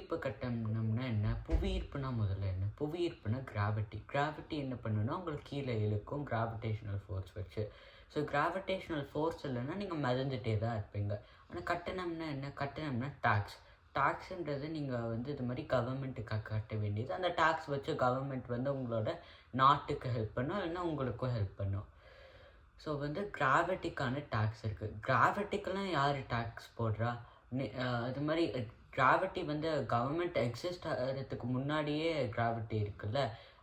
புவியீர்ப்பு கட்டணம்னா என்ன? புவியீர்ப்புனா முதல்ல என்ன? புவியீர்ப்புனா கிராவிட்டி. கிராவிட்டி என்ன பண்ணுன்னா உங்களுக்கு கீழே இழுக்கும் கிராவிடேஷனல் ஃபோர்ஸ் வச்சு. ஸோ கிராவிடேஷனல் ஃபோர்ஸ் இல்லைன்னா நீங்கள் மிதந்துட்டே தான் இருப்பீங்க. ஆனால் கட்டணம்னா என்ன? கட்டணம்னா டாக்ஸ். டாக்ஸுன்றது நீங்கள் இது மாதிரி கவர்மெண்ட்டுக்கு கட்ட வேண்டியது. அந்த டாக்ஸ் வச்சு கவர்மெண்ட் உங்களோட நாட்டுக்கு ஹெல்ப் பண்ணும், இல்லைன்னா உங்களுக்கும் ஹெல்ப் பண்ணும். ஸோ கிராவிட்டிக்கான டாக்ஸ் இருக்குது. கிராவிட்டிக்கெல்லாம் யார் டாக்ஸ் போடுறா? இது மாதிரி கிராவிட்டி கவர்மெண்ட் எக்ஸிஸ்ட் ஆகிறதுக்கு முன்னாடியே கிராவிட்டி இருக்குல்ல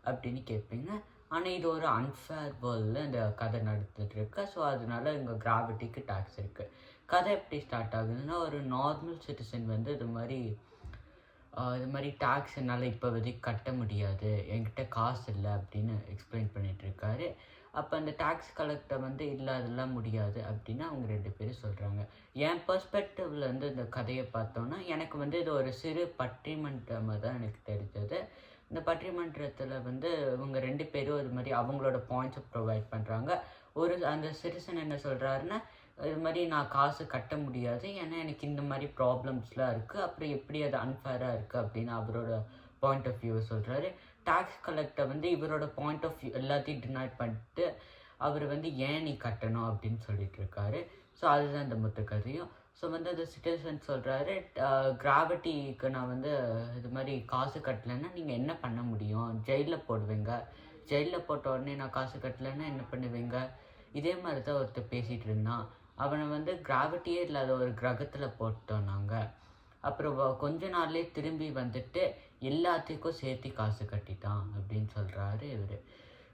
அப்படின்னு கேட்பீங்க. ஆனால் இது ஒரு அன்ஃபேர் வேர்ல்டில் இந்த கதை நடந்துகிட்ருக்கு. ஸோ அதனால இங்கே கிராவிட்டிக்கு டாக்ஸ் இருக்குது. கதை எப்படி ஸ்டார்ட் ஆகுதுன்னா, ஒரு நார்மல் சிட்டிசன் இது மாதிரி டாக்ஸ் என்னால் இப்போதைக்கு கட்ட முடியாது, என்கிட்ட காசு இல்லை அப்படின்னு எக்ஸ்பிளைன் பண்ணிகிட்ருக்காரு. அப்போ அந்த டாக்ஸ் கலெக்டர் இல்லை அதெல்லாம் முடியாது அப்படின்னு அவங்க 2 பேரும் சொல்கிறாங்க. என் பெர்ஸ்பெக்டிவில் இந்த கதையை பார்த்தோன்னா எனக்கு இது ஒரு சிறு பட்டிமன்றமாக தான் எனக்கு தெரிஞ்சது. இந்த பட்டிமன்றத்தில் இவங்க 2 பேரும் இது மாதிரி அவங்களோட பாயிண்ட்ஸை ப்ரொவைட் பண்ணுறாங்க. அந்த சிட்டிசன் என்ன சொல்கிறாருன்னா, இது மாதிரி நான் காசு கட்ட முடியாது, ஏன்னா எனக்கு இந்த மாதிரி ப்ராப்ளம்ஸ்லாம் இருக்குது, அப்புறம் எப்படி அது அன்ஃபேராக இருக்குது அப்படின்னு அவரோட பாயிண்ட் ஆஃப் வியூவை சொல்கிறாரு. டாக்ஸ் கலெக்டர் இவரோட பாயிண்ட் ஆஃப் வியூ எல்லாத்தையும் டினைட் பண்ணிட்டு அவர் ஏன் நீ கட்டணும் அப்படின்னு சொல்லிட்டு இருக்காரு. ஸோ அதுதான் இந்த மொத்த கதையும். ஸோ அந்த சிட்டிசன் சொல்கிறாரு, கிராவிட்டிக்கு நான் இது மாதிரி காசு கட்டலைன்னா நீங்கள் என்ன பண்ண முடியும்? ஜெயிலில் போடுவீங்க. ஜெயிலில் போட்ட உடனே நான் காசு கட்டலைன்னா என்ன பண்ணுவீங்க? இதே மாதிரி தான் ஒருத்தர் பேசிகிட்டு இருந்தான். அவனை கிராவிட்டியே இல்லாத ஒரு கிரகத்தில் போட்டோம் நாங்கள். அப்புறம் கொஞ்ச நாள்லேயே திரும்பி எல்லாத்துக்கும் சேர்த்து காசு கட்டிட்டான் அப்படின்னு சொல்கிறாரு இவர்,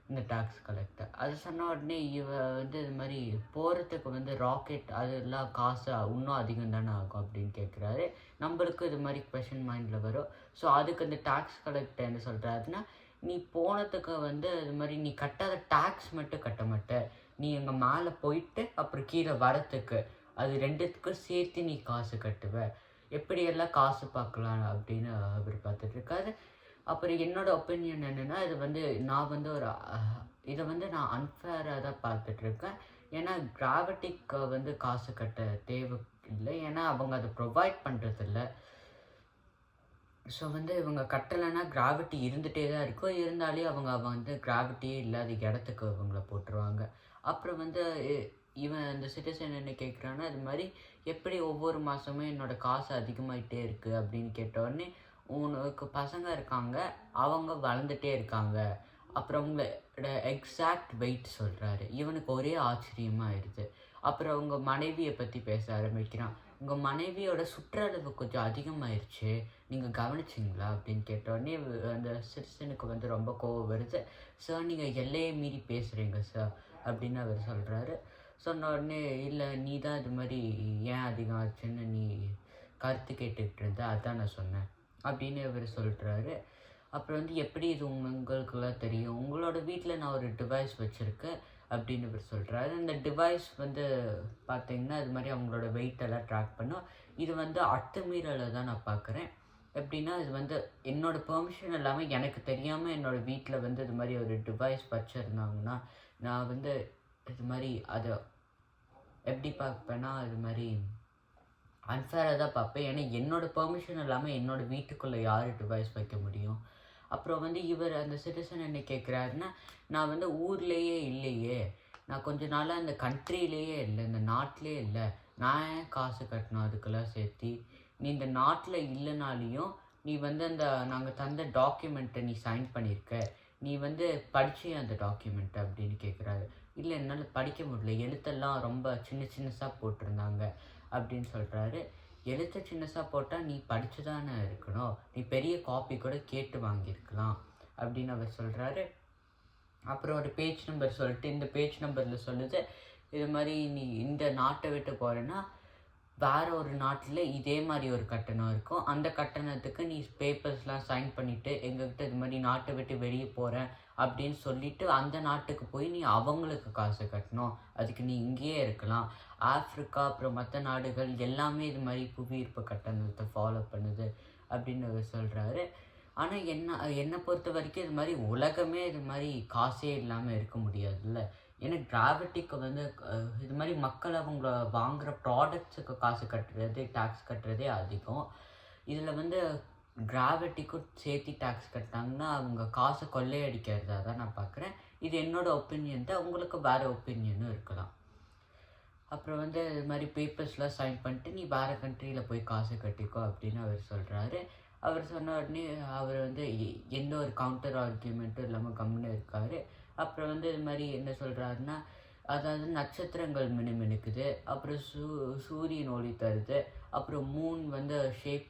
இந்த டாக்ஸ் கலெக்டர். அது சொன்ன உடனே இது மாதிரி போகிறதுக்கு ராக்கெட் அதெல்லாம் காசு இன்னும் அதிகம் தானே ஆகும் அப்படின்னு கேட்குறாரு. நம்மளுக்கு இது மாதிரி கொஷின் மைண்டில் வரும். ஸோ அதுக்கு அந்த டாக்ஸ் கலெக்டர் என்ன சொல்கிறாருன்னா, நீ போனதுக்கு இது மாதிரி நீ கட்டாத டாக்ஸ் மட்டும் கட்ட மாட்ட, நீ எங்கள் மேலே போயிட்டு அப்புறம் கீழே வரத்துக்கு அது 2த்துக்கும் சேர்த்து நீ காசு கட்டுவ, எப்படியெல்லாம் காசு பார்க்கலாம் அப்படின்னு அவர் பார்த்துட்ருக்காரு. அப்புறம் என்னோடய ஒப்பீனியன் என்னென்னா, இது நான் ஒரு இதை நான் அன்ஃபேராக தான் பார்த்துட்ருக்கேன். ஏன்னா கிராவிட்டிக்கு காசு கட்ட தேவை இல்லை, ஏன்னா அவங்க அதை ப்ரொவைட் பண்ணுறதில்ல. ஸோ இவங்க கட்டலைன்னா கிராவிட்டி இருந்துகிட்டே தான் இருக்கும், இருந்தாலே அவங்க கிராவிட்டியே இல்லாத இடத்துக்கு இவங்கள போட்டுருவாங்க. அப்புறம் இவன் இந்த சிட்டிசன் என்ன கேட்குறான்னா, இது மாதிரி எப்படி ஒவ்வொரு மாதமும் என்னோடய காசு அதிகமாகிட்டே இருக்குது அப்படின்னு கேட்டோடனே, உனக்கு பசங்க இருக்காங்க, அவங்க வளர்ந்துட்டே இருக்காங்க, அப்புறம் அவங்களோட எக்ஸாக்ட் வெயிட் சொல்கிறாரு. இவனுக்கு ஒரே ஆச்சரியமாகிடுது. அப்புறம் அவங்க மனைவியை பற்றி பேச ஆரம்பிக்கிறான். உங்கள் மனைவியோட சுற்றளவு கொஞ்சம் அதிகமாகிடுச்சு, நீங்கள் கவனிச்சிங்களா அப்படின்னு கேட்டோடனே அந்த சிட்டிசனுக்கு ரொம்ப கோவம் வருது. சார் நீங்கள் எல்லையை மீறி பேசுகிறீங்க சார் அப்படின்னு அவர் சொல்கிறாரு. சொன்ன உடனே, இல்லை நீ தான் இது மாதிரி ஏன் அதிகம் ஆச்சுன்னு நீ கருத்து கேட்டுக்கிட்டு இருந்த, அதான் நான் சொன்னேன் அப்படின்னு இவர் சொல்கிறாரு. அப்புறம் எப்படி இது உங்களுக்கெல்லாம் தெரியும்? உங்களோட வீட்டில் நான் ஒரு டிவைஸ் வச்சுருக்கேன் அப்படின்னு இவர் சொல்கிறாரு. அந்த டிவைஸ் பார்த்தீங்கன்னா இது மாதிரி அவங்களோட வெயிட்டெல்லாம் ட்ராக் பண்ணும். இது அத்துமீறலை தான் நான் பார்க்குறேன். எப்படின்னா, இது என்னோடய பெர்மிஷன் இல்லாமல் எனக்கு தெரியாமல் என்னோடய வீட்டில் இது மாதிரி ஒரு டிவைஸ் வச்சுருந்தாங்கன்னா, நான் இது மாதிரி அதை எப்படி பார்ப்பேன்னா, இது மாதிரி அன்ஃபேராக தான் பார்ப்பேன். ஏன்னா என்னோடய பெர்மிஷன் இல்லாமல் என்னோடய வீட்டுக்குள்ளே யார் டிவைஸ் வைக்க முடியும்? அப்புறம் இவர் அந்த சிட்டிசன் என்ன கேட்குறாருன்னா, நான் ஊர்லேயே இல்லையே, நான் கொஞ்ச நாளாக இந்த கண்ட்ரிலேயே இல்லை, இந்த நாட்டிலே இல்லை, நான் ஏன் காசு கட்டணும் அதுக்கெல்லாம் சேர்த்தி? நீ இந்த நாட்டில் இல்லைனாலையும் நீ அந்த நாங்கள் தந்த டாக்குமெண்ட்டை நீ சைன் பண்ணியிருக்க, நீ படிச்சு அந்த டாக்குமெண்ட்டை அப்படின்னு கேட்குறாரு. இல்லை என்னால் படிக்க முடியல, எழுத்தெல்லாம் ரொம்ப சின்னசாக போட்டிருந்தாங்க அப்படின்னு சொல்கிறாரு. எழுத்து சின்னசாக போட்டால் நீ படித்து தானே இருக்கணும், நீ பெரிய காப்பி கூட கேட்டு வாங்கியிருக்கலாம் அப்படின்னு அவர் சொல்கிறாரு. அப்புறம் ஒரு பேஜ் நம்பர் சொல்லிட்டு இந்த பேஜ் நம்பரில் சொல்லுது, இது மாதிரி நீ இந்த நாட்டை விட்டு போகிறேன்னா வேறு ஒரு நாட்டில் இதே மாதிரி ஒரு கட்டணம் இருக்கும், அந்த கட்டணத்துக்கு நீ பேப்பர்ஸ்லாம் சைன் பண்ணிவிட்டு எங்ககிட்ட இது மாதிரி நாட்டை விட்டு வெளியே போகிறேன் அப்படின்னு சொல்லிவிட்டு அந்த நாட்டுக்கு போய் நீ அவங்களுக்கு காசு கட்டணும், அதுக்கு நீ இங்கேயே இருக்கலாம். ஆஃப்ரிக்கா அப்புறம் மற்ற நாடுகள் எல்லாமே இது மாதிரி புவியீர்ப்பு கட்டணத்தை ஃபாலோ பண்ணுது அப்படின்னு அவர் சொல்கிறாரு. ஆனால் என்னை பொறுத்த வரைக்கும் இது மாதிரி உலகமே இது மாதிரி காசே இல்லாமல் இருக்க முடியாதுல்ல. ஏன்னா கிராவிட்டிக்கு இது மாதிரி மக்கள் அவங்கள வாங்குகிற ப்ராடக்ட்ஸுக்கு காசு கட்டுறது, டேக்ஸ் கட்டுறதே அதிகம். இதில் கிராவிட்டிக்கும் சேர்த்து டேக்ஸ் கட்டினாங்கன்னா அவங்க காசை கொள்ளையடிக்கிறதா தான் நான் பார்க்குறேன். இது என்னோடய ஒப்பீனியன் தான், உங்களுக்கு வேறு ஒப்பீனியனும் இருக்கலாம். அப்புறம் வந்து இது மாதிரி பேப்பர்ஸ்லாம் சைன் பண்ணிட்டு நீ வேறு கண்ட்ரியில் போய் காசு கட்டிக்கோ அப்படின்னு அவர் சொல்கிறாரு. அவர் சொன்ன உடனே அவர் வந்து எந்த ஒரு கவுண்டர் ஆர்கியூமெண்ட்டும் இல்லாமல் கம்முன்னு இருக்கார். அப்புறம் வந்து இது மாதிரி என்ன சொல்கிறாருன்னா, அதாவது நட்சத்திரங்கள் மினுமினுக்குது, அப்புறம் சூரியன் ஒளி தருது, அப்புறம் மூன் வந்து ஷேப்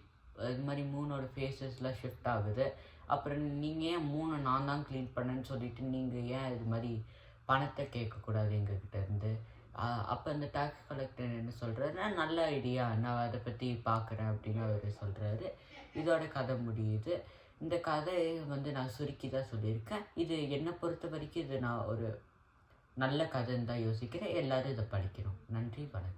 இது மாதிரி மூனோட ஃபேஸஸ்லாம் ஷிஃப்ட் ஆகுது. அப்புறம் நீங்கள் ஏன் மூனை நான் தான் க்ளீன் பண்ணேன்னு சொல்லிவிட்டு நீங்கள் ஏன் இது மாதிரி பணத்தை கேட்கக்கூடாது எங்ககிட்ட இருந்து? அப்போ அந்த டேக்ஸ் கலெக்டர் என்ன சொல்கிறாருன்னா, நல்ல ஐடியா, நான் அதை பற்றி பார்க்குறேன் அப்படின்னு அவர் சொல்கிறாரு. இதோட கதை முடியுது. இந்த கதையை வந்து நான் சுருக்கி தான் சொல்லியிருக்கேன். இது என்னை பொறுத்த வரைக்கும் இது நான் ஒரு நல்ல கதைன்னு தான் யோசிக்கிறேன். எல்லோரும் இதை படிக்கணும். நன்றி, வணக்கம்.